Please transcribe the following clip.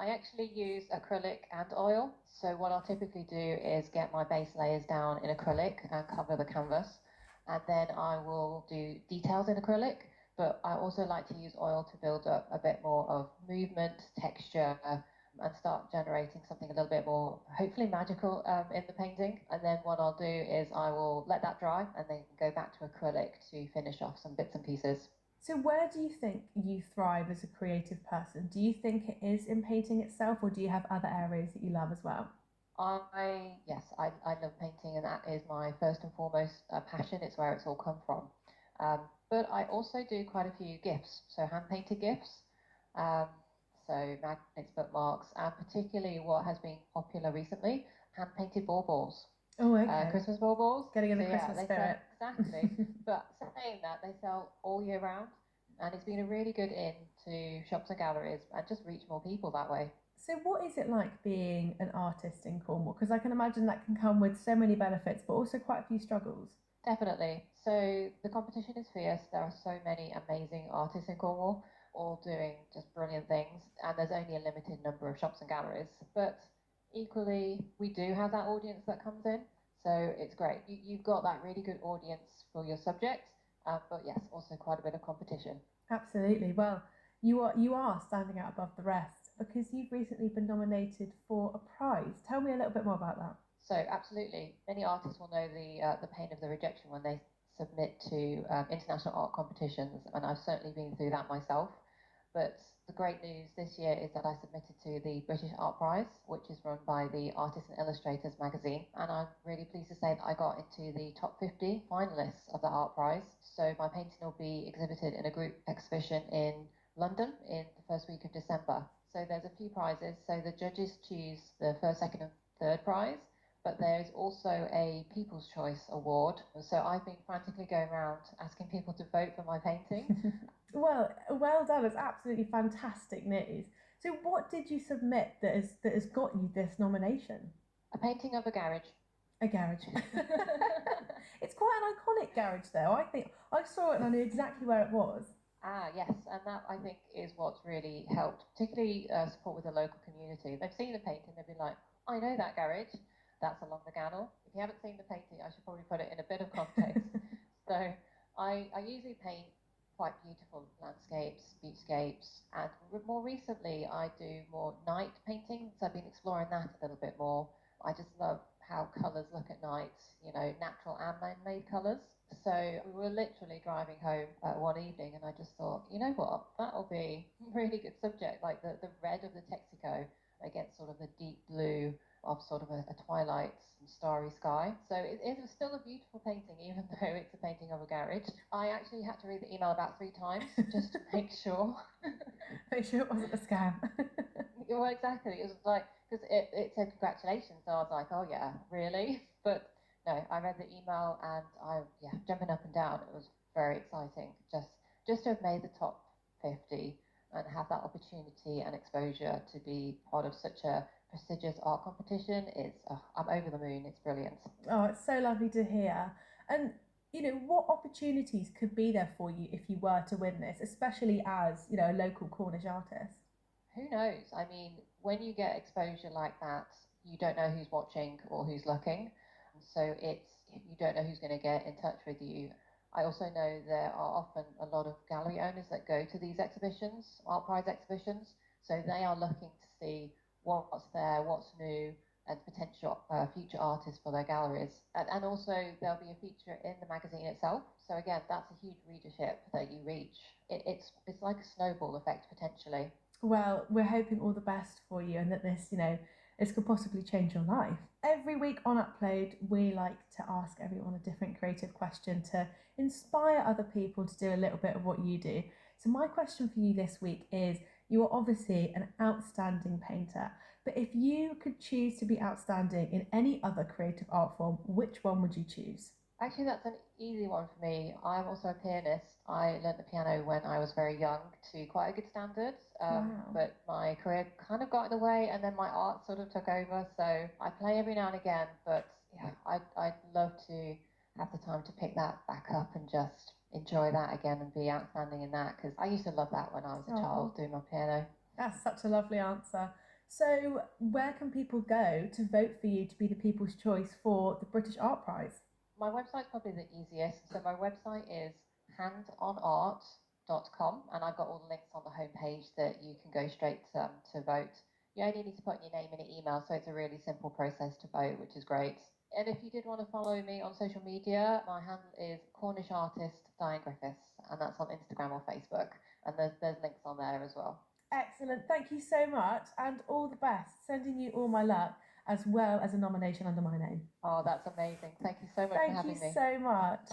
I actually use acrylic and oil. So what I'll typically do is get my base layers down in acrylic and cover the canvas. And then I will do details in acrylic, but I also like to use oil to build up a bit more of movement, texture, and start generating something a little bit more, hopefully magical in the painting. And then what I'll do is I will let that dry and then go back to acrylic to finish off some bits and pieces. So, where do you think you thrive as a creative person? Do you think it is in painting itself, or do you have other areas that you love as well? Yes, I love painting, and that is my first and foremost passion. It's where it's all come from. But I also do quite a few gifts, so hand painted gifts, um, so magnets, bookmarks, and particularly what has been popular recently, hand painted baubles, Oh, okay. Christmas baubles. Getting in So the yeah, Christmas they sell spirit. exactly. But saying that, they sell all year round, and it's been a really good in to shops and galleries and just reach more people that way. So, what is it like being an artist in Cornwall? Because I can imagine that can come with so many benefits, but also quite a few struggles. Definitely. So the competition is fierce. There are so many amazing artists in Cornwall, all doing just brilliant things, and there's only a limited number of shops and galleries. But equally, we do have that audience that comes in, so it's great. You've got that really good audience for your subject, but yes, also quite a bit of competition. Absolutely. Well, you are standing out above the rest because you've recently been nominated for a prize. Tell me a little bit more about that. So absolutely, many artists will know the pain of the rejection when they submit to international art competitions, and I've certainly been through that myself. But the great news this year is that I submitted to the British Art Prize, which is run by the Artists and Illustrators magazine, and I'm really pleased to say that I got into the top 50 finalists of the Art Prize. So my painting will be exhibited in a group exhibition in London in the first week of December. So there's a few prizes. So the judges choose the first, second, and third prize, but there's also a People's Choice Award. So I've been frantically going around asking people to vote for my painting. Well done. It's absolutely fantastic news. So, what did you submit that has got you this nomination? A painting of a garage. A garage. It's quite an iconic garage, though. I think I saw it and I knew exactly where it was. Yes, and that I think is what's really helped, particularly support with the local community. They've seen the painting, they've been like, I know that garage, that's along the Gannel. If you haven't seen the painting, I should probably put it in a bit of context. So I usually paint quite beautiful landscapes, beachscapes, and more recently I do more night painting. So I've been exploring that a little bit more. I just love how colours look at night, natural and man-made colours. So we were literally driving home one evening, and I just thought, you know what, that'll be a really good subject, like the red of the Texaco against sort of the deep blue of sort of a twilight and starry sky. So it was still a beautiful painting, even though it's a painting of a garage. I actually had to read the email about 3 times just to make sure. Make sure it wasn't a scam. Well, exactly. It was like, because it said congratulations. So I was like, oh, yeah, really? But no, I read the email and yeah, jumping up and down. It was very exciting. Just to have made the top 50 and have that opportunity and exposure to be part of such a prestigious art competition is, I'm over the moon. It's brilliant. Oh, it's so lovely to hear. And what opportunities could be there for you if you were to win this, especially as, a local Cornish artist? Who knows? I mean, when you get exposure like that, you don't know who's watching or who's looking. So you don't know who's going to get in touch with you. I also know there are often a lot of gallery owners that go to these exhibitions, art prize exhibitions. So they are looking to see what's there, what's new, and potential future artists for their galleries. And also there'll be a feature in the magazine itself. So again, that's a huge readership that you reach. It's like a snowball effect potentially. Well, we're hoping all the best for you and that this could possibly change your life. Every week on Upload, we like to ask everyone a different creative question to inspire other people to do a little bit of what you do. So, my question for you this week is you are obviously an outstanding painter, but if you could choose to be outstanding in any other creative art form, which one would you choose? Actually, that's an easy one for me. I'm also a pianist. I learnt the piano when I was very young to quite a good standard, Wow. but my career kind of got in the way, and then my art sort of took over. So I play every now and again, but yeah, I'd love to have the time to pick that back up and just enjoy that again and be outstanding in that because I used to love that when I was a child Oh, doing my piano. that's such a lovely answer. So, where can people go to vote for you to be the People's Choice for the British Art Prize? My website's probably the easiest. So my website is handonart.com, and I've got all the links on the homepage that you can go straight to vote. You only need to put your name in an email, so it's a really simple process to vote, which is great. And if you did want to follow me on social media, my handle is Cornish artist Diane Griffiths, and that's on Instagram or Facebook. And there's links on there as well. Excellent. Thank you so much, and all the best. Sending you all my luck, as well as a nomination under my name. Oh, that's amazing. Thank you so much for Thank having you me. so much.